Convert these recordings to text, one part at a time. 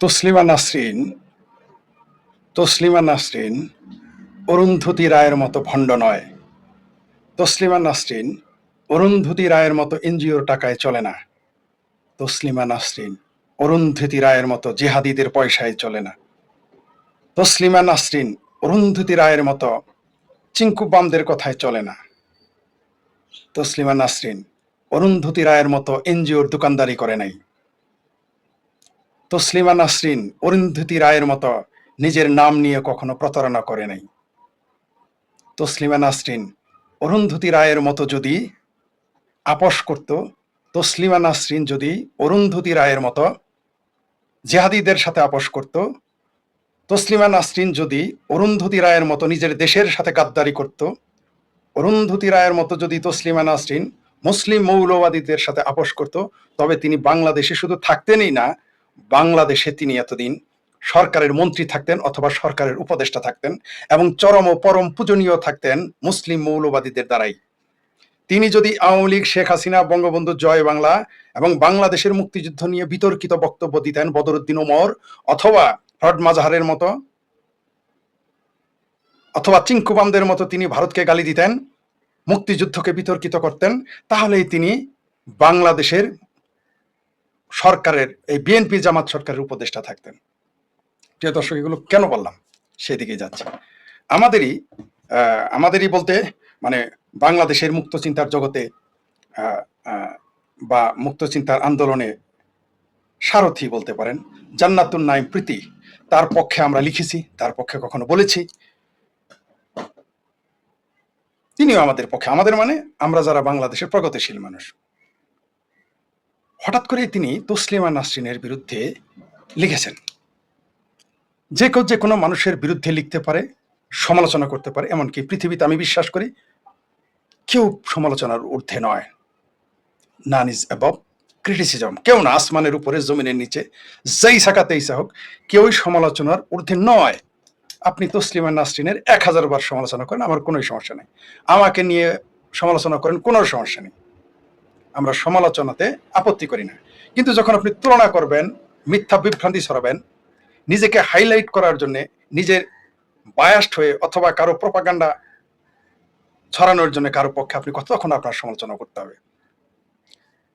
তসলিমা নাসরিন তসলিমা নাসরিন অরুন্ধতী রায়ের মতো ভণ্ড নয়। তসলিমা নাসরিন অরুন্ধতী রায়ের মতো এনজিওর টাকায় চলে না। তসলিমা নাসরিন অরুন্ধতী রায়ের মতো জিহাদিদের পয়সায় চলে না। তসলিমা নাসরিন অরুন্ধতী রায়ের মতো চিঙ্কু বামদের কথায় চলে না। তসলিমা নাসরিন অরুন্ধতী রায়ের মতো এনজিওর দোকানদারি করে নাই। তসলিমা নাসরিন অরুন্ধতী রায়ের মতো নিজের নাম নিয়ে কখনো প্রতারণা করে নাই। তসলিমা নাসরিন অরুন্ধতী রায়ের মতো যদি আপোষ করত, তসলিমা নাসরিন যদি অরুন্ধতী রায়ের মতো জেহাদিদের সাথে আপোষ করত, তসলিমা নাসরিন যদি অরুন্ধতী রায়ের মতো নিজের দেশের সাথে গাদ্দারি করত, অরুন্ধতী রায়ের মতো যদি তসলিমা নাসরিন মুসলিম মৌলবাদীদের সাথে আপোষ করত, তবে তিনি বাংলাদেশে শুধু থাকতেনই না, বাংলাদেশে তিনি এতদিন সরকারের মন্ত্রী থাকতেন অথবা সরকারের উপদেষ্টা থাকতেন এবং চরম ও পরম পূজনীয় থাকতেন মুসলিম মৌলবাদীদের দ্বারাই। তিনি যদি আওয়ামী লীগ, শেখ হাসিনা, বঙ্গবন্ধু, জয় বাংলা এবং বাংলাদেশের মুক্তিযুদ্ধ নিয়ে বিতর্কিত বক্তব্য দিতেন বদরুদ্দিন ওমর অথবা ফরহাদ মাজহারের মতো অথবা চিঙ্কু বামদের মতো তিনি ভারতকে গালি দিতেন, মুক্তিযুদ্ধকে বিতর্কিত করতেন, তাহলেই তিনি বাংলাদেশের সরকারের এই বিএনপি জামাত সরকারের উপদেষ্টা থাকতেন। প্রিয় দর্শক, এগুলো কেন বললাম? সেদিকেই যাচ্ছে। আমাদেরই বলতে মানে বাংলাদেশের মুক্ত চিন্তার জগতে বা মুক্ত চিন্তার আন্দোলনে সারথি বলতে পারেন জান্নাতুন নাইম প্রীতি, তার পক্ষে আমরা লিখেছি, তার পক্ষে কখনো বলেছি, তিনিও আমাদের পক্ষে, আমাদের মানে আমরা যারা বাংলাদেশের প্রগতিশীল মানুষ। হঠাৎ করে তিনি তসলিমা নাসরিনের বিরুদ্ধে লিখেছেন। যে কোনো মানুষের বিরুদ্ধে লিখতে পারে, সমালোচনা করতে পারে, এমনকি পৃথিবীতে আমি বিশ্বাস করি কেউ সমালোচনার ঊর্ধ্বে নয়। নান ইজ অ্যাবভ ক্রিটিসিজম। কেউ না, আসমানের উপরে জমিনের নিচে যেই সাকাতেই হোক, কেউই সমালোচনার ঊর্ধ্বে নয়। আপনি তসলিমা নাসরিনের 1000 বার সমালোচনা করেন, আমার কোনো সমস্যা নেই। আমাকে নিয়ে সমালোচনা করেন, কোনো সমস্যা নেই। আমরা সমালোচনাতে আপত্তি করি না। কিন্তু যখন আপনি তুলনা করবেন, মিথ্যা বিভ্রান্তি ছড়াবেন, নিজেকে হাইলাইট করার জন্য, নিজের বায়াসড হয়ে অথবা কারো প্রপাগান্ডা ছড়ানোর জন্য কারো পক্ষে আপনি তখন আপনার সমালোচনা করতে হবে।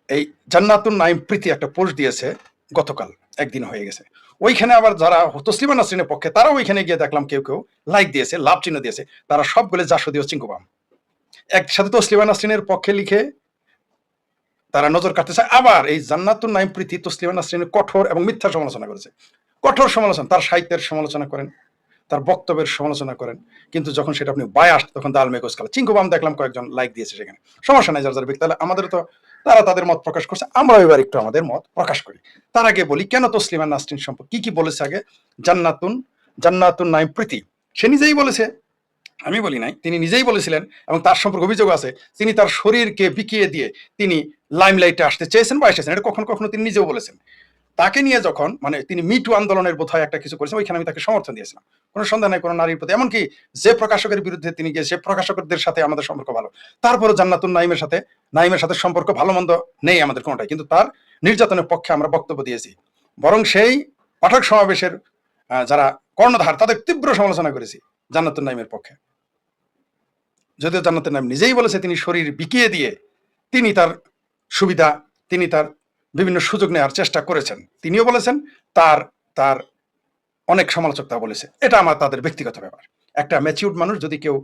এই জান্নাতুন নাইম প্রীতি একটা পোস্ট দিয়েছে গতকাল, একদিন হয়ে গেছে। ওইখানে আবার যারা তসলিমা নাসরিনের পক্ষে, তারা ওইখানে গিয়ে দেখলাম কেউ কেউ লাইক দিয়েছে, লাভ চিহ্ন দিয়েছে। তারা সবগুলো জাসদীয় চিঙ্কুবাম। একসাথে তসলিমা নাসরিনের পক্ষে লিখে তারা নজর কাটতে চায়। আবার এই জান্নাতুন নাইম প্রীতি তসলিমা নাসরিনের কঠোর এবং মিথ্যা সমালোচনা করেছে। কঠোর সমালোচনা, তার সাহিত্যের সমালোচনা করেন, তার বক্তব্যের সমালোচনা করেন, কিন্তু যখন সেটা আপনি বায়াস, তখন দাল মেঘোজ কালা। চিঙ্কুবাম দেখলাম কয়েকজন লাইক দিয়েছে সেখানে, সমস্যা নাই, যার যার ব্যক্তি। তাহলে আমাদের তো তারা তাদের মত প্রকাশ করছে, আমরা এবার একটু আমাদের মত প্রকাশ করি। তার আগে বলি কেন তসলিমা নাসরিন সম্পর্কে কি বলেছে। আগে জান্নাতুন নাইম প্রীতি সে নিজেই বলেছে, আমি বলি নাই, তিনি নিজেই বলেছিলেন এবং তার সম্পর্কে অভিযোগ আছে তিনি তার শরীরকে বিকিয়ে দিয়ে তিনি লাইমলাইটে আসতে চেয়েছেন বা এসেছেন। এটা কখনো কখনো তিনি নিজেও বলেছেন। তাকে নিয়ে যখন মানে তিনি মিটু আন্দোলনের বোধহয় একটা কিছু করেছেন, ওইখানে আমি তাকে সমর্থন দিয়েছিলাম, কোনো সন্দেহ নাই কোনো নারীর প্রতি। এমনকি যে প্রকাশকের বিরুদ্ধে তিনি গিয়ে, সে প্রকাশকদের সাথে আমাদের সম্পর্ক ভালো, তারপরও জান্নাতুন নাইমের সাথে সম্পর্ক ভালো মন্দ নেই আমাদের কোনোটাই, কিন্তু তার নির্যাতনের পক্ষে আমরা বক্তব্য দিয়েছি। বরং সেই পাঠক সমাবেশের যারা কর্ণধার, তাদের তীব্র সমালোচনা করেছি জান্নাতুন নাইমের পক্ষে। যদিও জান্নাতুন নাইম নিজেই বলেছে তিনি শরীর বিকিয়ে দিয়ে তিনি তার সুবিধা, তিনি তার বিভিন্ন সুযোগ নেওয়ার চেষ্টা করেছেন। তিনিও বলেছেন, তার তার অনেক সমালোচক তা বলেছে। এটা আমার তাদের ব্যক্তিগত ব্যাপার। একটা ম্যাচিউরড মানুষ যদি কেউ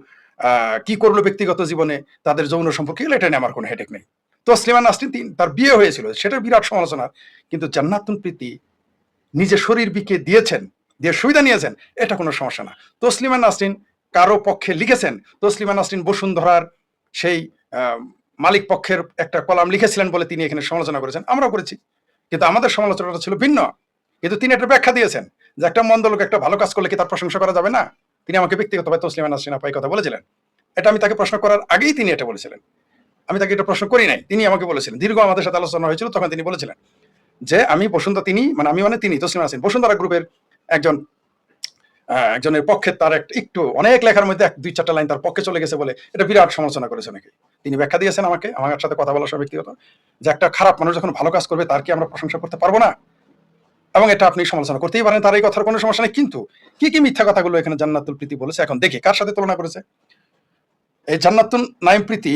কি করলো ব্যক্তিগত জীবনে তাদের যৌন সম্পর্কে, এটা নিয়ে আমার কোনো হেডেক নেই। তসলিমা নাসরিন তার বিয়ে হয়েছিল, সেটা বিরাট সমালোচনা, কিন্তু জান্নাতুন প্রীতি নিজে শরীর বিকিয়ে দিয়েছেন, দিয়ে সুবিধা নিয়েছেন, এটা কোনো সমস্যা না। তসলিমা নাসরিন কারো পক্ষে লিখেছেন, তসলিমা নাসরিন বসুন্ধরার সেই মালিক পক্ষের একটা কলাম লিখেছিলেন বলে তিনি এখানে সমালোচনা করেছেন, আমরাও করেছি, কিন্তু আমাদের সমালোচনাটা ছিল ভিন্ন। কিন্তু তিনি একটা ব্যাখ্যা দিয়েছেন যে একটা মন্দ লোক একটা ভালো কাজ করলে কি তার প্রশংসা করা যাবে না। তিনি আমাকে ব্যক্তিগতভাবে তসলিমা নাসরিন আপা এই কথা বলেছিলেন। এটা আমি তাকে প্রশ্ন করার আগেই তিনি এটা বলেছিলেন, আমি তাকে এটা প্রশ্ন করি নাই, তিনি আমাকে বলেছিলেন। দীর্ঘ আমাদের সাথে আলোচনা হয়েছিল, তখন তিনি বলেছিলেন যে আমি বসুন্ধরা, তিনি তসলিমা নাসরিন বসুন্ধরা গ্রুপের একজনের পক্ষে তার একটু অনেক লেখার মধ্যে 2-4টা লাইন তার পক্ষে চলে গেছে বলে এটা বিরাট সমালোচনা করেছে অনেকে। তিনি ব্যাখ্যা দিয়েছেন আমাকে, আমার সাথে কথা বলার সময় ব্যক্তিগত, যে একটা খারাপ মানুষ যখন ভালো কাজ করবে তার কি আমরা প্রশংসা করতে পারবো না? এবং এটা আপনি সমালোচনা করতেই পারেন, তার এই কথার কোনো সমস্যা নেই। কিন্তু কি কি মিথ্যা কথাগুলো এখানে জান্নাতুল প্রীতি বলেছে, এখন দেখি কার সাথে তুলনা করেছে। এই জান্নাতুল নাইম প্রীতি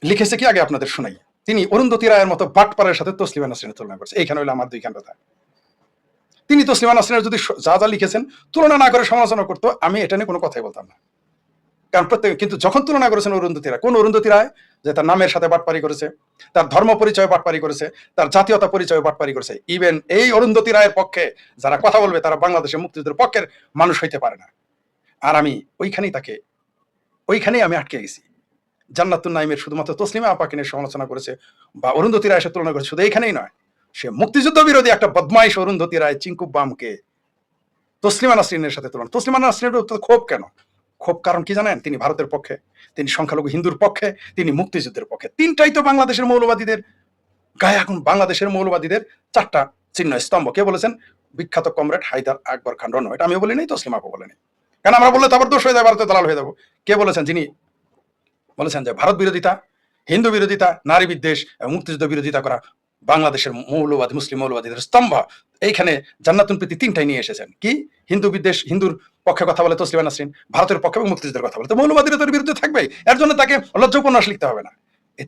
লিখেছে কি, আগে আপনাদের শোনাই। তিনি অরুন্ধতী রায়ের মতো বাটপাড়ের সাথে তসলিমা নাসরিনের তুলনা করেছে। এইখানে হলো আমার দুইখান কথা। তিনি তসলিমা নাসরিনের যদি যা যা লিখেছেন তুলনা না করে সমালোচনা করতো, আমি এটা নিয়ে কোনো কথাই বলতাম না। কারণ প্রত্যেক, কিন্তু যখন তুলনা করেছেন অরুন্ধতী রায়, কোন অরুন্ধতী রায়? যে তার নামের সাথে বাটপারি করেছে, তার ধর্ম পরিচয় বাটপারি করেছে, তার জাতীয়তা পরিচয় বাটপারি করেছে। ইভেন এই অরুন্ধতী রায়ের পক্ষে যারা কথা বলবে তারা বাংলাদেশের মুক্তিযুদ্ধের পক্ষের মানুষ হইতে পারে না। আর আমি ওইখানেই আমি আটকে গেছি। জান্নাতুন নাইমের শুধুমাত্র তসলিমা আপাকে নিয়ে সমালোচনা করেছে বা অরুন্ধতী রায়ের সাথে তুলনা করেছে, শুধু এইখানেই নয়, সে মুক্তিযুদ্ধ বিরোধী একটা বদমাইশ অরুন্ধতী রায় চিঙ্কু বামকে তসলিমা নাসরিনের সাথে তুলনা। তসলিমা নাসরিনের ক্ষোভ কেন? ক্ষোভ কারণ কি জানেন? তিনি ভারতের পক্ষে, তিনি সংখ্যালঘু হিন্দুর পক্ষে, তিনি মুক্তিযুদ্ধের পক্ষে। তিনটাই তো বাংলাদেশের মৌলবাদীদের গায়ে এখন বাংলাদেশের মৌলবাদীদের চারটা চিহ্ন স্তম্ভ। কে বলেছেন? বিখ্যাত কমরেড হায়দার আকবর খান রণ। এটা আমিও বলি নাই, তসলিমা আপা বলেনি। কারণ আমরা বললে তারপর দোষ হয়ে যায়, ভারতের দালাল হয়ে যাবো। কে বলেছেন? যিনি বলেছেন যে ভারত বিরোধিতা, হিন্দু বিরোধিতা, নারী বিদ্বেষ এবং মুক্তিযুদ্ধ বিরোধিতা করা বাংলাদেশের মৌলবাদী, মুসলিম মৌলবাদীদের স্তম্ভ। এইখানে জান্নাতুল প্রীতি তিনটাই নিয়ে এসেছেন। কি? হিন্দু বিদ্বেষ, হিন্দুর পক্ষে কথা বলে তসলিমা নাসরিন, ভারতের পক্ষে এবং মুক্তিযুদ্ধের কথা বলে। তো মৌলবাদীরা তার বিরুদ্ধে থাকবে, এর জন্য তাকে লজ্জা উপন্যাস লিখতে হবে না।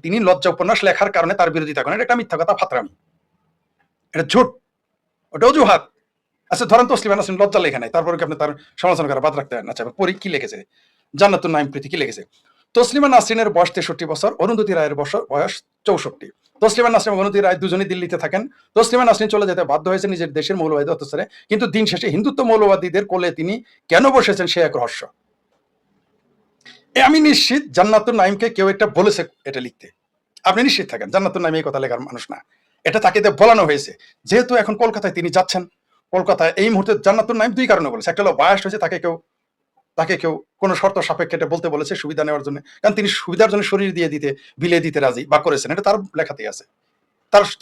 তিনি লজ্জা উপন্যাস লেখার কারণে তার বিরোধিতা করেন, এটা একটা মিথ্যা কথা, ফাতরামি, এটা ঝুট, ওটা অজুহাত। আচ্ছা ধরেন তসলিমা নাসরিন লজ্জা লেখা নাই, তারপরে কি আপনি তার সমালোচনা করা বাদ রাখতে পারেন? আচ্ছা পরি কি লিখেছে জান্নাতুন নাইম প্রীতি? কি লিখেছে? তসলিমা নাসরিনের বয়স 63 বছর, অরুন্ধতী রায়ের বয়স 64। তসলিমা নাসরিন এবং অরুন্ধতী রায় দুজনেই দিল্লিতে থাকেন। তসলিমা নাসরিন চলে যেতে বাধ্য হয়েছে নিজের দেশের মৌলবাদী অত্যাচারে, কিন্তু দিন শেষে হিন্দুত্ব মৌলবাদীদের কোলে তিনি কেন বসেছেন সে এক রহস্য। আমি নিশ্চিত জান্নাতুন নাইমকে কেউ একটা বলেছে এটা লিখতে। আপনি নিশ্চিত থাকেন জান্নাতুন নাইম এই কথা লেখার মানুষ না, এটা তাকে বলানো হয়েছে। যেহেতু এখন কলকাতায় তিনি যাচ্ছেন, কলকাতায় এই মুহূর্তে জান্নাতুন নাইম দুই কারণে বলেছে। একটা হলো বায়াস হয়েছে, তাকে কেউ কোনো শর্ত সাপেক্ষে এটা বলতে বলেছে সুবিধা নেওয়ার জন্য, কারণ তিনি সুবিধার জন্য শরীর দিয়ে বিলিয়ে দিতে রাজি বা করেছেন, এটা তার লেখাতেই আছে।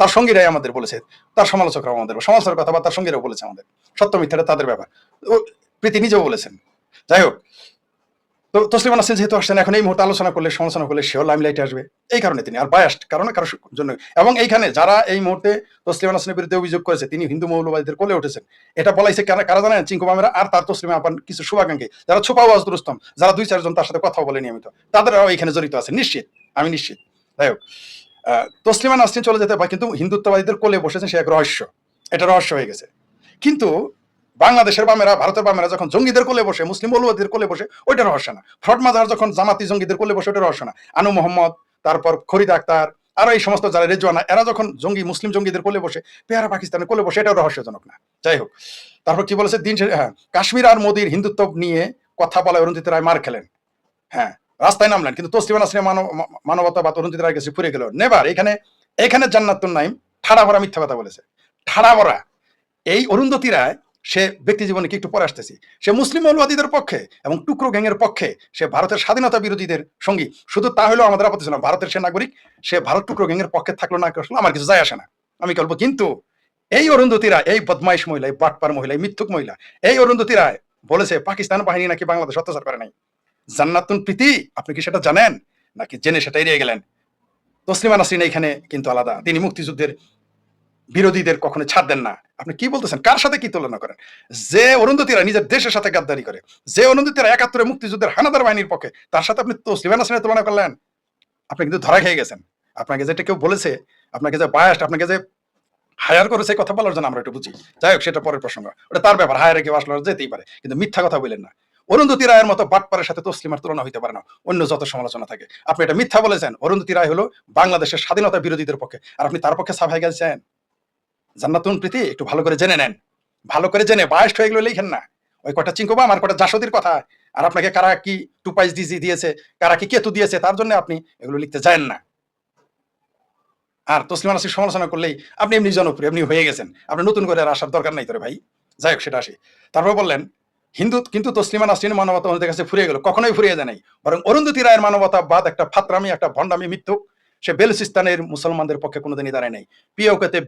তার সঙ্গীরাই আমাদের বলেছে, তার সমালোচকরাও আমাদের সমালোচকের কথা বা তার সঙ্গীরাও বলেছে আমাদের, সত্য মিথ্যাটা তাদের ব্যাপার। প্রীতি নিজেও বলেছেন। যাই হোক, তো তসলিমা নাসরিন যেহেতু আসছেন, এখন এই মুহূর্তে আলোচনা করলে, সমালোচনা করলে সেও লাইমলাইটে আসবে, এই কারণে তিনি আর বায়াস্ট কারণে কারোর জন্য। এবং এইখানে যারা এই মুহূর্তে তসলিমা নাসরিনের বিরুদ্ধে অভিযোগ করেছে তিনি হিন্দু মৌলবাদীদের কোলে উঠেছেন, এটা বলাইছে কারা জানেন? চিঙ্কু মামেরা আর তার তসলিমা আপান কিছু শুভাকাঙ্ক্ষী, যারা ছোপা ওয়াজ দুরুস্তম, যারা 2-4 জন তার সাথে কথা বলে নিয়মিত, তাদেরও এখানে জড়িত আছে, নিশ্চিত, আমি নিশ্চিত। যাই হোক, তসলিমা নাসরিন চলে যেতে পারে, কিন্তু হিন্দুত্ববাদীদের কোলে বসেছেন সে এক রহস্য, এটা রহস্য হয়ে গেছে। কিন্তু বাংলাদেশের বামেরা, ভারতের বামেরা যখন জঙ্গিদের কোলে বসে, মুসলিম মৌলবাদীদের কোলে বসে, ওইটা রহস্য না। ফ্রড মাজার যখন জামাতি জঙ্গিদের কোলে বসে, ওইটা রহস্য না। আনু মোহাম্মদ, তারপর ফরিদ আক্তার, আরো এই সমস্ত যারা রেজওয়ানা, এরা যখন মুসলিম জঙ্গিদের কোলে বসে, পেয়ারা পাকিস্তানের কোলে বসে, এটাও রহস্যজনক না। যাই হোক, তারপর কি বলেছে? হ্যাঁ, কাশ্মীর আর মোদির হিন্দুত্ব নিয়ে কথা বলা অরুন্ধতী রায় মার খেলেন, হ্যাঁ রাস্তায় নামলেন, কিন্তু তসলিমা নাসরিন মানবতাবাদ অরুন্ধতী রায়ের কাছে ফুরে গেল নেবার। এখানে জান্নাতুন নাইম ঠাড়া ভরা মিথ্যা কথা বলেছে, ঠাড়া ভরা। এই অরুন্ধতী রায়, সে ব্যক্তি জীবনে কি একটু পরে আসতেছি, সে মুসলিম মৌলবাদীদের পক্ষে এবং টুকরো গ্যাংয়ের পক্ষে, সে ভারতের স্বাধীনতা বিরোধীদের সঙ্গী। শুধু তা হলেও আমাদের আপত্তি ছিল, ভারতের সে নাগরিক, সে ভারত টুকরো গ্যাংয়ের পক্ষে থাকলো না আসলো আমার কিছু যায় আসে না, আমি বলবো। কিন্তু এই অরুন্ধতী রায়, এই বদমাইশ মহিলা, এই বাটপার মহিলা, এই মিথ্যুক মহিলা, এই অরুন্ধতী রায় বলেছে পাকিস্তান বাহিনী নাকি বাংলাদেশ অত্যাচার করে নাই। জান্নাতুন প্রীতি, আপনি কি সেটা জানেন নাকি জেনে সেটা এড়িয়ে গেলেন? তসলিমা নাসরিন এখানে কিন্তু আলাদা, তিনি মুক্তিযুদ্ধের বিরোধীদের কখনো ছাড় দেন না। আপনি কি বলতেছেন? কার সাথে কি তুলনা করেন? যে অরুন্ধতীরা নিজের দেশের সাথে গাদ্দারি করে, যে অরুন্ধতীরা 71 মুক্তিযুদ্ধের হানাদার বাহিনীর পক্ষে, তার সাথে আপনি তসলিমা নাসরিনের তুলনা করলেন। আপনি কিন্তু ধরা খেয়ে গেছেন। আপনাকে যেটা কেউ বলেছে, আপনাকে যে বায়াস্ট, আপনাকে যে হায়ার করেছে কথা বলার জন্য, আমরা একটু বুঝি। যাই হোক, সেটা পরের প্রসঙ্গ, ওটা তার ব্যাপার, হায়ারে কেউ আসলে যেতেই পারে, কিন্তু মিথ্যা কথা বললেন না। অরুন্ধতী রায়ের মতো বাটপারের সাথে তসলিমার তুলনা হইতে পারে না, অন্য যত সমালোচনা থাকে। আপনি এটা মিথ্যা বলেছেন। অরুন্ধতী রায় হলো বাংলাদেশের স্বাধীনতা বিরোধীদের পক্ষে, আর আপনি তার পক্ষে সাফাই গেছেন। জান্নাতুন প্রীতি একটু ভালো করে জেনে নেন, ভালো করে জেনে বায়াস্ট হয়ে গেলে লিখেন না। ওই কটা চিঙ্কুবাম আর কটা জাসদির কথা, আর আপনাকে কারা কি টুপাইস ডিজি দিয়েছে, কারা কি কেতু দিয়েছে, তার জন্য আপনি এগুলো লিখতে যান না। আর তসলিমা নাসরিন সমালোচনা করলেই আপনি এমনি জনপ্রিয়, এমনি হয়ে গেছেন, আপনি নতুন করে আর আসার দরকার নাই তোরে ভাই। যাই হোক, সেটা আসি। তারপর বললেন হিন্দু, কিন্তু তসলিমা নাসরিন মানবতা ওদের কাছে ফুরিয়ে গেল, কখনোই ফুরিয়ে যায় নাই। বরং অরুন্ধতী রায়ের মানবতাবাদ একটা ফাতরামি, একটা ভণ্ডামি, মিথ্যুক। সে বেলুচিস্তানের মুসলমানদের পক্ষে কোনোদিনই দাঁড়ায় নাই। পিওকেতে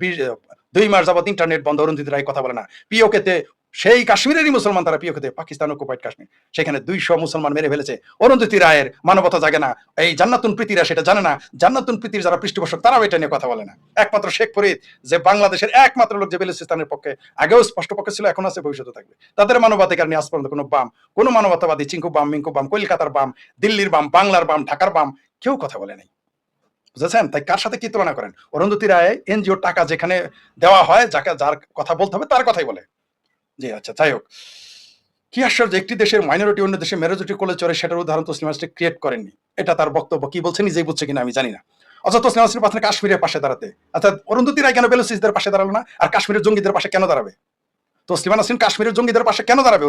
2 মাস যাবত ইন্টারনেট বন্ধ, অরুন্ধতী রায় কথা বলে না। পিওকেতে সেই কাশ্মীরেরই মুসলমান তারা প্রিয় খেতে, পাকিস্তান অকুপাইড কাশ্মীর, সেখানে 200 মুসলমান মেরে ফেলেছে। অরুন্ধতী রায়ের মানবতা জাগে না, এই জান্নাতুন প্রীতিরা সেটা জানে না। জান্নাতুন প্রীতির যারা পৃষ্ঠপোষক তারাও এটা নিয়ে কথা বলে না। একমাত্র শেখ ফরিদ, যে বাংলাদেশের একমাত্র লোক যে বেলুচিস্তানের পক্ষে, আগেও স্পষ্ট পক্ষে ছিল, এখন আছে, ভবিষ্যতে থাকবে, তাদের মানবাধিকার নিয়ে আজ পর্যন্ত কোনো বাম, কোনো মানবতাবাদী, চিঙ্কু বাম, মিঙ্কু বাম, কলকাতার বাম, দিল্লির বাম, বাংলার বাম, ঢাকার বাম, কেউ কথা বলে নাই। বুঝেছেন? তাই কার সাথে কি তুলনা করেন? অরুন্ধতী রায় এনজিও টাকা যেখানে দেওয়া হয়, যাকে যার কথা বলতে হবে তার কথাই বলে। জি আচ্ছা, যাই হোক, কি আশ্চর্য, একটি দেশের মাইনরিটি অন্য দেশে মেজরিটি কোলে চড়ে, সেটার উদাহরণ তসলিমা নাসরিন ক্রিয়েট করেননি। এটা তার বক্তব্য, কি বলছে নিজেই বুঝছে কিনা আমি জানি না। অথচ তসলিমা নাসরিন পাচ্ছেন কাশ্মীরের পাশে দাঁড়াতে, অর্থাৎ অরুন্ধতী রায় কেন বেলুচিস্তানের পাশে দাঁড়ালো না, আর কাশ্মীরের জঙ্গিদের পাশে কেন দাঁড়াবে? তসলিমা নাসরিন কাশ্মীরের জঙ্গিদের পাশে কেন দাঁড়াবে?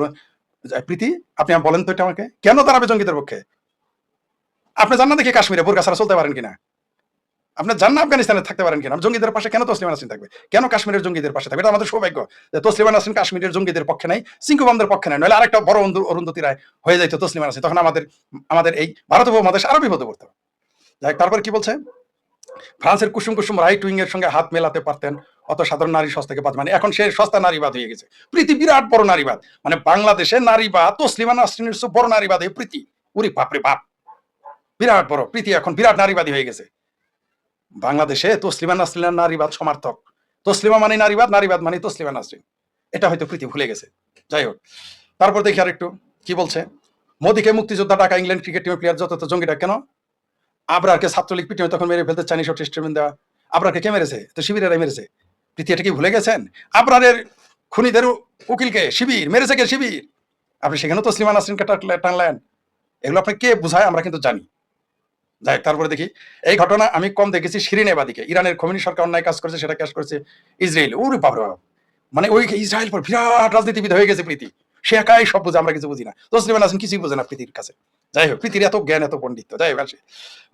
প্রীতি, আপনি বলেন তো এটা আমাকে, কেন দাঁড়াবে জঙ্গিদের পক্ষে? আপনি জান না দেখি কাশ্মীরে বোরকা ছাড়া চলতে পারেন কিনা? আপনার জান না আফগানিস্তানে থাকতে পারেন কিনা? জঙ্গিদের পাশে কেন তসলিমা নাসরিন থাকবে? কেন কাশ্মীরের জঙ্গিদের পাশে থাকবে? এটা আমাদের সৌভাগ্য যে তসলিমা নাসরিন কাশ্মীরের জঙ্গিদের পক্ষে নাই, সিংকুবামদের পক্ষে নাই, নইলে আরেকটা বড় অরুন্ধতী রায় হয়ে যাইতো তসলিমা নাসরিন, তখন আমাদের এই ভারত উপমহাদেশ আরো বিপদে পড়তো। যাই, তারপর কি বলছে? ফ্রান্সের কুসুম কুসুম রাইট উইং এর সঙ্গে হাত মেলাতে পারতেন, অত সাধারণ নারী সস্তাকে বাদ, মানে এখন সে সস্তা নারীবাদ হয়ে গেছে। প্রীতি বিরাট বড় নারীবাদ, মানে বাংলাদেশে নারীবাদ তসলিমা নাসরিনের চেয়ে বড় নারীবাদ এই প্রীতি। উরি বাপরে বাপ, বিরাট বড় প্রীতি এখন বিরাট নারীবাদী হয়ে গেছে। বাংলাদেশে তসলিমা নাসরিনের নারীবাদ সমর্থক, তসলিমা মানে নারীবাদ, নারীবাদ মানে তসলিমা নাসরিন, এটা হয়তো প্রীতি ভুলে গেছে। যাই হোক, তারপর দেখি আর একটু কি বলছে। মোদীকে মুক্তিযোদ্ধা ডাকা, ইংল্যান্ড ক্রিকেট টিমের প্লেয়ার যত জঙ্গিটা কেন? আবরারকে ছাত্রলীগ পিটিয়ে তখন মেরে ফেলতে চাইনি সব টেস্টমেন্ট দেওয়া। আবরারকে কে মেরেছে? তো শিবিরেরাই মেরেছে। প্রীতি এটা কি ভুলে গেছেন? আবরারের খুনিদের উকিলকে শিবির মেরেছে, কে? শিবির। আপনি সেখানেও তসলিমা নাসরিনকে টানলেন। এগুলো আপনি কে বুঝায় আমরা কিন্তু জানি। যাই, তারপরে দেখি, এই ঘটনা আমি কম দেখেছি শিরিন এবাদিকে। ইরানের খোমেনি সরকার অন্যায় কাজ করেছে, সেটা ক্যাশ করেছে ইসরায়েল। ওরে বাবা, মানে ওই ইসরায়েল পর বিরাট রাজনীতিবিদ হয়ে গেছে প্রীতি, সে একাই সব বুঝে, আমরা কিছু বুঝি না। তসলিমা নাসরিন কিছুই বুঝে না প্রীতির কাছে। যাই হোক, প্রীতির এত জ্ঞান, এত পণ্ডিত্য। যাই হোক, আসে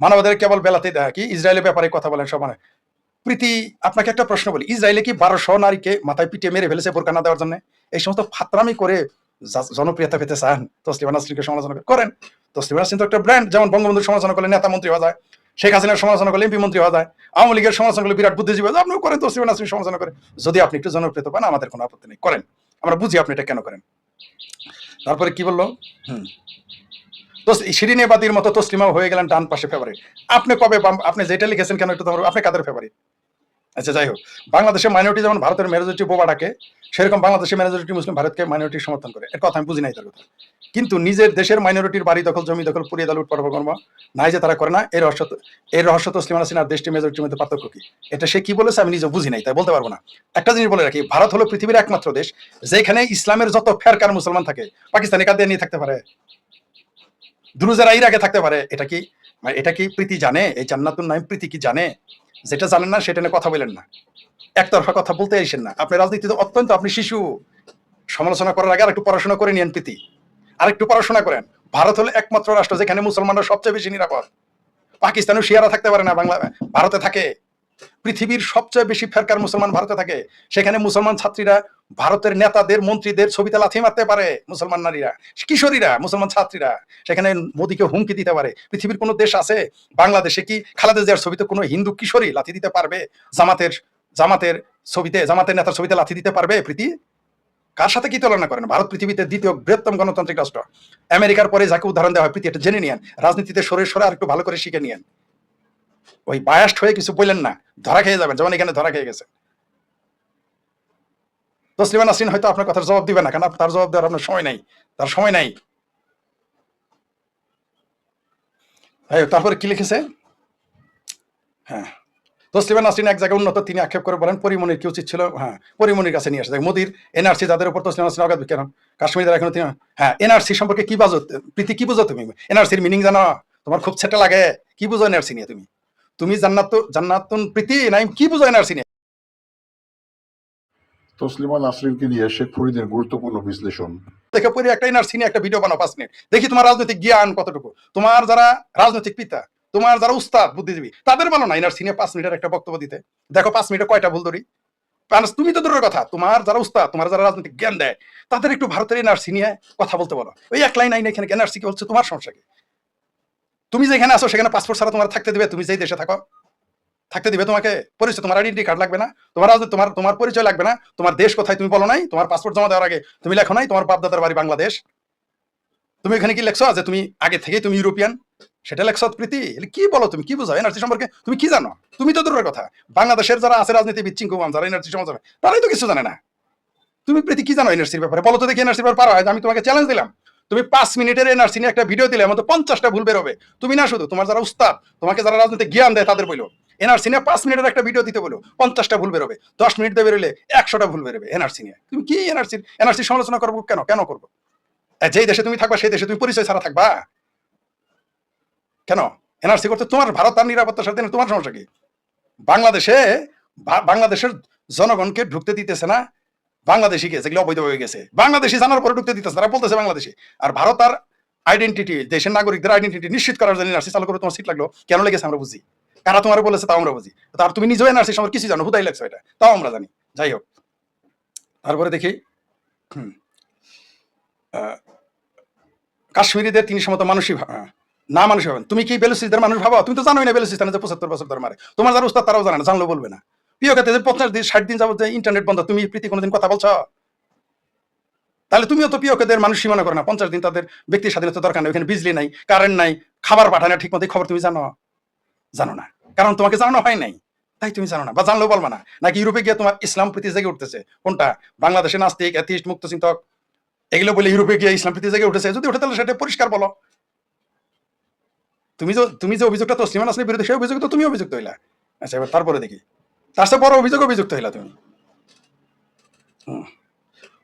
মানবাধিকার কেবল বেলাতে দেখা কি ইসরায়েলের ব্যাপারে কথা বলেন সব। মানে প্রীতি, আপনাকে একটা প্রশ্ন বলি, ইসরায়েলে কি 1200 নারীকে মাথায় পিটিয়ে মেরে ফেলেছে বোরকা না দেওয়ার জন্য? এই সমস্ত ফাতরামি করে জনপ্রিয়তা পেতে চান, তসলিমা নাসরিনকে সমালোচনা করেন। তসলিমা নাসরিন তো একটা ব্র্যান্ড, যেমন বঙ্গবন্ধুর সমালোচনা করলে নেতা মন্ত্রী হওয়া যায়, শেখ হাসিনার সমালোচনা করলে এমপি মন্ত্রী হওয়া যায়, আওয়ামী লীগের সমালোচনা করলে বিরাট বুদ্ধিজীবী হওয়া যায়। আপনিও করেন, তসলিমা নাসরিন সমালোচনা করেন। যদি আপনি একটু জনপ্রিয়তা পান, আমাদের কোনো আপত্তি নেই, করেন, আমরা বুঝি আপনি এটা কেন করেন। তারপরে কি বললো? তো শিরিন এবাদির মতো তসলিমাও হয়ে গেলেন ডান পাশে ফেভারিট। আপনি কবে আপনি যেটা লিখেছেন কেন একটু, আপনি কাদের ফেভারিট? আচ্ছা, যাই হোক, বাংলাদেশের মাইনরিটি যেমন ভারতের মেজরিটি বোবা ডাকে, সেরকম বাংলাদেশের মেজরিটি মুসলিম ভারতকে মাইনরিটি সমর্থন করে। এর কথা আমি বুঝি নাই তার কথা। কিন্তু নিজের দেশের মাইনরিটির বাড়ি দখল, জমি দখল, পুড়িয়ে দালুট পরকর্ম নাই যে তারা করে না, এর রহস্য তসলিমা নাসরিন আর দেশটির মেজরিটির মধ্যে পার্থক্য কি? এটা সে কি বলেছে আমি নিজে বুঝি নাই, তাই বলতে পারবো না। একটা জিনিস বলে রাখি, ভারত হলো পৃথিবীর একমাত্র দেশ যেখানে ইসলামের যত ফেরকার মুসলমান থাকে, পাকিস্তানি কাঁদিয়ে নিয়ে থাকতে পারে, দ্রুজেরা ইরাকে থাকতে পারে। এটা কি প্রীতি জানে? এই জান্নাতুন নাইম প্রীতি কি জানে? যেটা জানেন না সেটা নিয়ে কথা বলেন না, একতরফা কথা বলতে আসেন না। আপনি রাজনীতিতে অত্যন্ত, আপনি শিশু, সমালোচনা করার আগে আরেকটু পড়াশোনা করে নিয়েন প্রীতি, আরেকটু পড়াশোনা করেন। ভারত হলো একমাত্র রাষ্ট্র যেখানে মুসলমানরা সবচেয়ে বেশি নিরাপদ। পাকিস্তানেও শিয়ারা থাকতে পারে না, ভারতে থাকে। পৃথিবীর সবচেয়ে বেশি ফেরকার মুসলমান ভারতে থাকে। সেখানে মুসলমান ছাত্রীরা ভারতের নেতাদের, মন্ত্রীদের ছবিতে লাথি মারতে পারে, মুসলমান নারীরা, কিশোরীরা, মুসলমান ছাত্রীরা সেখানে মোদীকে হুমকি দিতে পারে। পৃথিবীর কোনো দেশ আছে? বাংলাদেশে কি খালেদা জিয়ার ছবিতে কোনো হিন্দু কিশোরী লাথি দিতে পারবে? জামাতের ছবিতে, জামাতের নেতার ছবিতে লাথি দিতে পারবে? প্রীতি, কার সাথে কি তুলনা করেন? ভারত পৃথিবীতে দ্বিতীয় বৃহত্তম গণতান্ত্রিক রাষ্ট্র, আমেরিকার পরে যাকে উদাহরণ দেওয়া হয়। প্রীতি, এটা জেনে নিয়েন, রাজনীতিতে সরে সরে আর একটু ভালো করে শিখে নিয়েন। ওই বায়াস্ট হয়ে কিছু বললেন না, ধরা খেয়ে যাবেন, যেমন এখানে ধরা খেয়ে গেছে। তসলিমা নাসরিন হয়তো আপনার কথার জবাব দিবে না, কারণ তার জবাব দেওয়ার আপনার সময় নাই, তার সময় নাই। তারপরে কি লিখেছে? হ্যাঁ, তসলিমা নাসরিন এক জায়গায় উন্নত, তিনি আক্ষেপ করে বলেন পরিমণির কি উচিত ছিল, হ্যাঁ, পরিমণির কাছে নিয়ে আসে। মোদীর এনআরসি যাদের উপর তসলিমা নাসরিন অগাধ কেন কাশ্মীর এখনো তিনি, হ্যাঁ, এনআরসি সম্পর্কে কি বাজো প্রীতি, কি বুঝো তুমি? এনআরসির মিনিং জানো? তোমার খুব ছেটে লাগে, কি বুঝো এনআরসি নিয়ে? তুমি জান্নাতুন প্রীতি নাই, কি বুঝো এনআরসি নিয়ে? তসলিমা নাসরিনকে নিয়ে শেখ ফরিদের গুরুত্বপূর্ণ বিশ্লেষণ। দেখে পরে একটা এনআরসি নিয়ে একটা ভিডিও বানাও 5 মিনিট, দেখি তোমার রাজনৈতিক জ্ঞান কতটুকু। তোমার যারা রাজনৈতিক পিতা, তোমার যারা উস্তাদ বুদ্ধিজীবী, তাদের বলো না এনআরসি নিয়ে 5 মিনিটের একটা বক্তব্য দিতে। দেখো 5 মিনিটে কয়টা ভুল ধরি। তুমি তো দূরের কথা, তোমার যারা উস্তাদ, তোমার যারা রাজনৈতিক জ্ঞান দেয়, তাদের একটু ভারতের এনআরসি নিয়ে কথা বলতে বলো। ওই এক লাইন আইন এখানে এনআরসি কি বলছে, তোমার সমস্যা কি? তুমি যেখানে আছো সেখানে পাসপোর্ট ছাড়া তোমার থাকতে দেবে? তুমি যেই দেশে থাকো, থাকতে দিবে তোমাকে? পরিচয়, তোমার আইডেন্টি কার্ড লাগবে না? তোমার তোমার তোমার পরিচয় লাগবে না? তোমার দেশ কোথায় তুমি বলো নাই? তোমার পাসপোর্ট জমা দেওয়ার আগে তুমি লেখো নাই তোমার বাপদাদার বাড়ি বাংলাদেশ? তুমি এখানে কি লেখছো যে তুমি আগে থেকে তুমি ইউরোপিয়ান? সেটা লেখছো প্রীতি? কি বলো তুমি? কি বুঝো এনআরসি সম্পর্কে? তুমি কি জানো? তুমি তো দূরের কথা, বাংলাদেশের যারা আছে রাজনীতিবিদ চিঙ্কুমাম, যারা এনআরসি সমাজ, তারাই তো কিছু জানে না। তুমি প্রীতি কি জানো এনআরসির ব্যাপারে? বলো তো দেখি এনআরসির ব্যাপারে পারো হয়? আমি তোমাকে চ্যালেঞ্জ দিলাম, তুমি 5 মিনিটের এনআরসি নিয়ে একটা ভিডিও দিলে আমাদের 50টা ভুল বেরোবে। তুমি না, শুধু তোমার যারা উস্তাদ, তোমাকে যারা রাজনীতি জ্ঞান দেয় তাদের বলো এনআরসি নিয়ে 5 মিনিটের একটা ভিডিও দিতে বলো, 50টা ভুল বেরোবে। 10 মিনিট দিয়ে বেরোলে 100টা ভুল বেরোবে এনআরসি নিয়ে। তুমি কি এনআরসি সমালোচনা করবো কেন? কেন করবো? যেই দেশে তুমি থাকবা সেই দেশে তুমি পরিচয় ছাড়া থাকবা কেন? এনআরসি করতে তোমার ভারত আর নিরাপত্তার সাথে তোমার সমস্যা কি? বাংলাদেশে বাংলাদেশের জনগণকে ঢুকতে দিতেছে না বাংলাদেশি গেছে, যেগুলো অবৈধ হয়ে গেছে, বাংলাদেশি জানার পরে ঢুকতে দিতেছে, তারা বলতেছে বাংলাদেশি। আর ভারত আর আইডেন্টিটি, দেশের নাগরিকদের আইডেন্টিটি নিশ্চিত করার জন্য এনআরসি চালু করে তোমার সিট লাগলো কেন লেগেছে আমরা বুঝি, কারা তোমার বলেছে তাও আমরা বুঝি। তার তুমি নিজেও এনআরসি সম্পর্কে কিছু জানো, হুদাই লাগছে এটা, তাও আমরা জানি। যাই হোক, তারপরে দেখি কাশ্মীরিদের তিনি সমত মানুষই না, মানুষ ভাবেন। তুমি কি বেলুচিস্তানের মানুষ ভাবো? তুমি তো জানোই না বেলুচিস্তানে যে 75 বছর ধরে মারে। তোমার যারা উস্তাদ তারাও জানে না, জানলেও বলবে না। প্রিয় ক্ষেত্রে 50 দিন 60 দিন যাবো যে ইন্টারনেট বন্ধ, তুমি প্রীতি কোনোদিন কথা বলছো? তাহলে তুমিও তো প্রিয়কেদের মানুষই মনে করো না? 50 দিন তাদের ব্যক্তি স্বাধীনতা দরকার নেই, ওখানে বিজলি নাই, কারেন্ট নাই, খাবার পাঠায় না ঠিক মতো, খবর তুমি জানো? জানো না, কারণ তোমাকে জানানো হয় নাই, তাই তুমি জানো না, বা জানলেও বলবা না। নাকি ইউরোপে গিয়ে তোমার ইসলাম প্রীতি জেগে উঠতেছে? কোনটা? বাংলাদেশে নাস্তিক, অ্যাথিস্ট, মুক্ত চিন্তক এগুলো বলে ইউরোপে গিয়ে ইসলাম প্রীতি জেগে উঠেছে? যদি উঠে তাহলে সেটা পরিষ্কার বলো। তুমি যে অভিযোগটা তসলিমা নাসরিনের বিরুদ্ধে, সেই অভিযোগ তো তুমি অভিযুক্ত হইলা। আচ্ছা, এবার তারপরে দেখি, তার সাথে বড় অভিযুক্ত হইলা তুমি।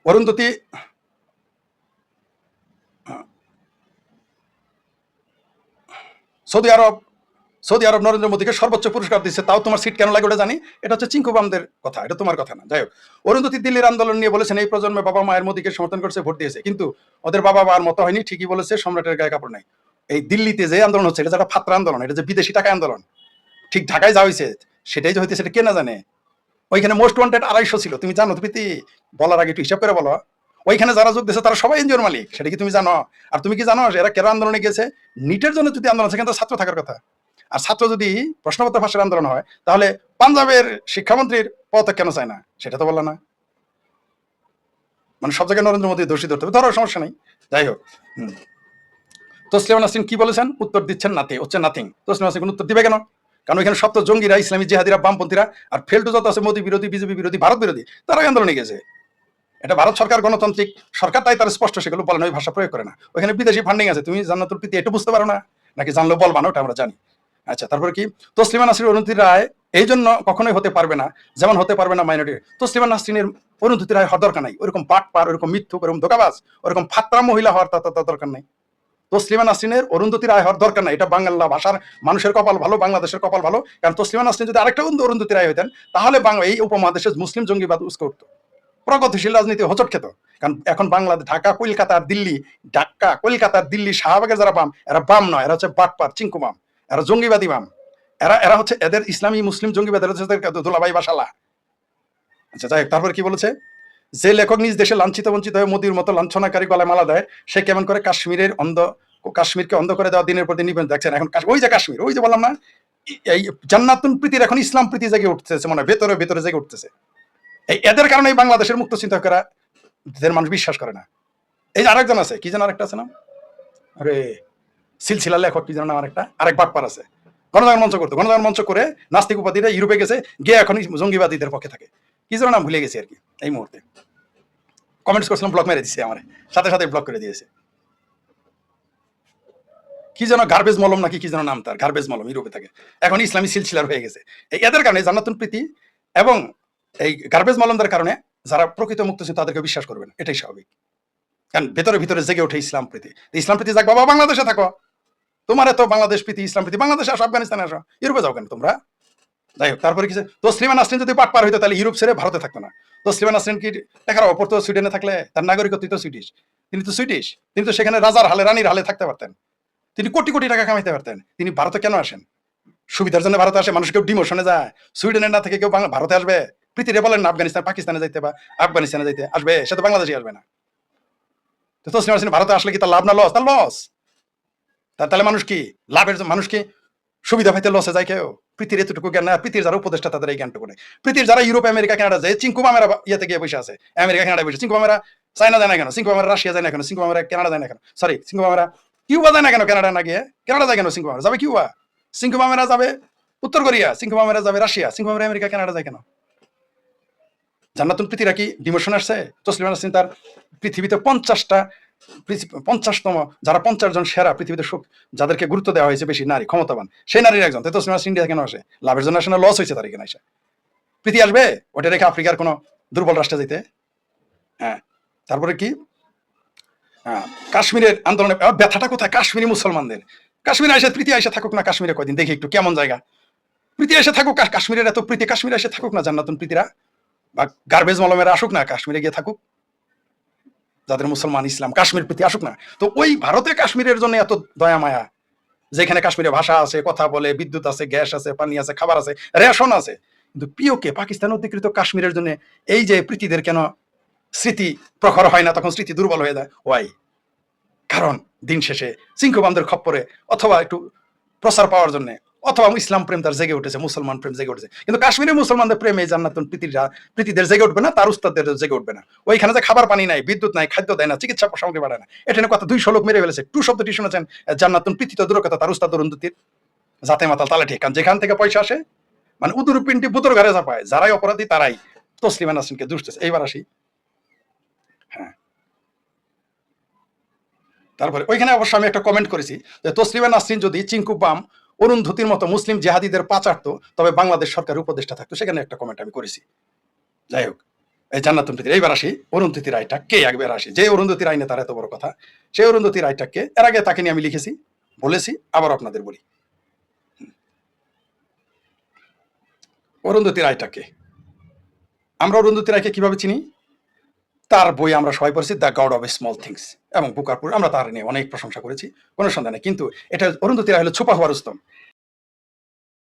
অরুন্ধতী সৌদি আরব নরেন্দ্র মোদীকে সর্বোচ্চ পুরস্কার দিচ্ছে, তাও তোমার সিট কেন লাগে ওটা জানি। এটা হচ্ছে চিঙ্কুবামদের কথা, এটা তোমার কথা না। যাই হোক, অরুন্ধতী দিল্লির আন্দোলন নিয়ে বলেছেন এই প্রজন্মে বাবা মায়ের মোদীকে সমর্থন করছে, ভোট দিয়েছে, কিন্তু ওদের বাবা মার মতো হয়নি। ঠিকই বলেছে, সম্রাটের গায়ে কাপড় নাই। এই দিল্লিতে যে আন্দোলন হচ্ছে, এটা একটা ফাত্রা আন্দোলন, এটা যে বিদেশি টাকা আন্দোলন। ঠিক ঢাকায় যা হয়েছে সেটাই যে হইতে, সেটা কে না জানে? ওইখানে মোস্ট ওয়ান্টেড 250 ছিল, তুমি জানো? তুমি বলার আগে একটু হিসাব করে বলো। ওইখানে যারা যোগ দিয়েছে তারা সবাই এনজিওর মালিক, সেটা কি তুমি জানো? আর তুমি কি জানো এরা কেন আন্দোলনে গেছে? নিটের জন্য যদি আন্দোলন, সেখানে তো ছাত্র থাকার কথা। আর ছাত্র যদি প্রশ্নপত্র ফাঁসের আন্দোলন হয়, তাহলে পাঞ্জাবের শিক্ষামন্ত্রীর পদত্যাগ কেন চায় না? সেটা তো বললো না। মানে সব জায়গায় নরেন্দ্র মোদী দোষী ধরতে হবে, ধরার সমস্যা নেই। যাই হোক, তসলিমা নাসরিন কি বলেছেন? উত্তর দিচ্ছেন হচ্ছে নাথিং। তসলিমা নাসরিন উত্তর দিবে কেন? কারণ এখানে সব তো জঙ্গিরা, ইসলামী জিহাদিরা, বামপন্থীরা, আর ফেলটু যত আছে মোদী বিরোধী, বিজেপি বিরোধী, ভারত বিরোধী, তারাই আন্দোলনে গেছে। এটা ভারত সরকার গণতান্ত্রিক সরকার, তাই তারা স্পষ্ট সেগুলো বলে না, ওই ভাষা প্রয়োগ করে না। ওখানে বিদেশি ফান্ডিং আছে, তুমি জান্নাতুল প্রীতি এটা বুঝতে পারো না? নাকি জানলেও বলবা না? ওটা আমরা জানি। আচ্ছা, তারপর কি? তসলিমা নাসরিন অরুন্ধতী রায় এই জন্য কখনোই হতে পারবে না, যেমন হতে পারবে না মাইনরিটি। তসলিমা নাসরিনের অরুন্ধতী রায় হওয়ার দরকার নাই, ওরকম বাটপার, ওরকম মিথ্যুক, ওরকম ধোকাবাজ, ওরকম ফাত্রা মহিলা হওয়ার তার দরকার নাই। তসলিমা নাসরিনের অরুন্ধতী রায় হওয়ার দরকার নাই। এটা বাংলা ভাষার মানুষের কপাল ভালো, বাংলাদেশের কপাল ভালো। কারণ তসলিমা নাসরিন যদি আরেকটা অরুন্ধতী রায় হইতেন, তাহলে এই উপমহাদেশের মুসলিম জঙ্গিবাদ উস্কে উঠতো, প্রগতিশীল রাজনীতি হোঁচট খেত। কারণ এখন বাংলাদেশ, ঢাকা, কলকাতার দিল্লি, শাহবাগের যারা বাম, এরা বাম নয়, এরা হচ্ছে বাটপার, চিঙ্কু বাম, এরা জঙ্গিবাদী বাম। এরা হচ্ছে এদের ইসলামী মুসলিম জঙ্গিবাদের দুলাভাই বাসালা। আচ্ছা, যাই হোক, তারপর কি বলেছে? যে লেখক নিজ দেশে লাঞ্ছিত বঞ্চিত হয়ে মোদির মতো লাঞ্ছনাকারী গলায় মালা দেয়, সে কেমন করে কাশ্মীরকে অন্ধ করে দেওয়া দিনের পর দিন নিবেন দেখছেন। এখন ওই যে কাশ্মীর, ওই যে বললাম না, এই জান্নাতুল প্রীতির এখন ইসলাম প্রীতি জেগে উঠতেছে, মানে ভেতরে ভেতরে জেগে উঠতেছে। এদের কারণে বাংলাদেশের মুক্ত চিন্তকেরা মানুষ বিশ্বাস করে না। এই যে আরেকজন আছে, কি যেন আরেকটা আছে না, আরে সিলসিলা লেখক, কি যেন আরেক বাটপার আছে, গণজাগরণ মঞ্চ করে নাস্তিক উপাধিরা ইউরোপে গেছে, গিয়ে এখন জঙ্গিবাদীদের পক্ষে থাকে। কি যেন নাম ভুলে গেছি আর কি এই মুহূর্তে। কমেন্টস করছিলাম, ব্লক মেরে দিচ্ছে, আমার সাথে সাথে ব্লক করে দিয়েছে। কি যেন গার্বেজ মলম নাকি কি যেন নাম তার, গার্বেজ মলম, ইউরোপে থাকে, এখন ইসলামী সিলসিলার হয়ে গেছে। এদের কারণে জান্নাতুল প্রীতি এবং এই গার্বেজ মলমদের কারণে যারা প্রকৃত মুক্ত ছিল তাদেরকে বিশ্বাস করবেন, এটাই স্বাভাবিক। কারণ ভেতরে ভিতরে জেগে ওঠে ইসলাম প্রীতি। ইসলাম প্রীতি যাক বাবা, বাংলাদেশে থাকো, তোমার এত বাংলাদেশ প্রীতি, ইসলাম প্রীতি, বাংলাদেশে আসো, আফগানিস্তানে আসো, ইউরোপে যাও কেন তোমরা? যাই হোক, তারপরে কিছু তসলিমা নাসরিন যদি পাট পার হইতো, তাহলে ইউরোপ ছেড়ে ভারতে থাকতো না। তসলিমা নাসরিন কি দেখার অপর তো সুইডেনে থাকলে, তার নাগরিকত্ব তো সুইডিশ, তিনি তো সেখানে রাজার হালে, রানীর হালে থাকতে পারতেন, তিনি কোটি কোটি টাকা কামাইতে পারতেন। তিনি ভারতে কেন আসেন? সুবিধার জন্য ভারতে আসে। মানুষ কেউ ডিমোশনে যায়, সুইডেনের না থেকে কেউ ভারতে আসবে? পৃথিবীতে বলেন না আফগানিস্তান, পাকিস্তানে যাইতে বা আফগানিস্তানে যাইতে, আসবে? সে তো বাংলাদেশে আসবে না। তো তসলিমা নাসরিন ভারতে আসলে কি তার লাভ না লস? তার লস। তাহলে মানুষ কি লাভের, মানুষ কি সুবিধা পাইতে লসে যায় কেউ? প্রীতির এতটুকু জ্ঞান না, প্রীতির যারা উপদেষ্টা তাদের এই জ্ঞানটুকু নেই। প্রীতির যারা ইউরোপ আমেরিকা কানাডা যায়, চিঙ্কু মামেরা ইয়েতে গিয়ে বসে আছে, আমেরিকা কানাডায় বসে। চিঙ্কু মামেরা চায়না যায় না কেন? চিঙ্কু মামেরা রাশিয়া যায় না কেন? চিঙ্কু মামেরা কানাডা যায় না কেন? সরি, চিঙ্কু মামেরা কিউবা যায় না কেন? কানাডা না গিয়ে কানাডা যায় কেন? চিঙ্কু মামেরা যাবে কিউবা, চিঙ্কু মামেরা যাবে উত্তর কোরিয়া, চিঙ্কু মামেরা যাবে রাশিয়া, চিঙ্কু মামেরা আমেরিকা কানাডা যায় কেন? জান্নাতুল প্রীতিরা কি ডিমোশন আসছে? তসলিমা নাসরিন তার পৃথিবীতে 50তম, যারা 50 জন সেরা পৃথিবীতে যাদেরকে গুরুত্ব দেওয়া হয়েছে বেশি নারী ক্ষমতাবান, সেই নারীর একজন। তো তসলিমা নাসরিন ইন্ডিয়া কেন আসে? লাভের জন্য আসে না লস হয়েছে তার এখানে আসে? প্রীতি আসবে ওটা রেখে আফ্রিকার কোনো দুর্বল রাষ্ট্রে যেতে? হ্যাঁ। তারপরে কি কাশ্মীরের আন্দোলনে ব্যথাটা কোথায়? কাশ্মীরি মুসলমানদের। কাশ্মীরে এসে প্রীতি এসে থাকুক না কাশ্মীরে কয়দিন, দেখি একটু কেমন জায়গা। প্রীতি এসে থাকুক, কাশ্মীরের এত প্রীতি, কাশ্মীরে এসে থাকুক না জান্নাতুল প্রীতিরা, বা গার্বেজ মলমেরা আসুক না কাশ্মীরে গিয়ে থাকুক, যাদের মুসলমান ইসলাম কাশ্মীর প্রীতি আসুক না। তো ওই ভারতে কাশ্মীরের জন্য এত দয়া মায়া, যেখানে কাশ্মীরে ভাষা আছে, কথা বলে, বিদ্যুৎ আছে, গ্যাস আছে, পানি আছে, খাবার আছে, রেশন আছে, কিন্তু পিওকে পাকিস্তান অধিকৃত কাশ্মীরের জন্য এই যে প্রীতিদের কেন স্মৃতি প্রখর হয় না, তখন স্মৃতি দুর্বল হয়ে যায়? ওয়াই? কারণ দিন শেষে চিঙ্কুবামদের খপ্পরে, অথবা একটু প্রচার পাওয়ার জন্য, অথবা ইসলাম প্রেম তার জেগে উঠেছে, মুসলমান প্রেম জেগে উঠেছে, কিন্তু কাশ্মীরের মুসলমানদের প্রেমে জান্নাতুল প্রীতিদের জেগে উঠবে না, তার উস্তাদদের জেগে উঠবে না। ওইখানে যে খাবার পানি নাই, বিদ্যুৎ নাই, খাদ্য দেয় না, চিকিৎসা সামগ্রী বাড়ায় না, এটা নিয়ে কথা 200 লোক মেরে ফেলেছে। টু শব্দটি শুনেছেন জান্নাতুল প্রীতি তো দূর কথা, তার উস্তাদ অরুন্ধতির জাতে মাতাল তালে ঠিক, কারণ যেখান থেকে পয়সা আসে, মানে উদুর পিন্টি বুতর ঘরে চাপায়, যারাই অপরাধী তারাই তসলিমা নাসরিনকে দুষতেছে। এইবার আসি, হ্যাঁ, তারপরে ওইখানে অবশ্য আমি একটা কমেন্ট করেছি যে তসলিমা নাসরিন যদি চিঙ্কু বাম অরুন্ধতির মতো মুসলিম জেহাদিদের পাচারতো, তবে বাংলাদেশ সরকারের উপদেষ্টা থাকতো। সেখানে একটা কমেন্ট আমি করেছি। যাই হোক, এই জান্নাতুল প্রীতির এইবার আসি, অরুন্ধতী রায়টা কে? একবার আসি, যে অরুন্ধতী রায় নিয়ে তার এত বড় কথা, সেই অরুন্ধতী রায়টা কে? এর আগে তাকে নিয়ে আমি লিখেছি, বলেছি, আবার আপনাদের বলি। অরুন্ধতী রায়টা কে? আমরা অরুন্ধতী রায়কে কিভাবে চিনি? তার বই আমরা সবাই পড়েছি, the god of small things, এবং বুকারপুর, আমরা তার নিয়ে অনেক প্রশংসা করেছি, কোনো সন্দেহ নেই। কিন্তু এটা অরুন্ধতী রায় হলো ছোপা হওয়ার উস্তম।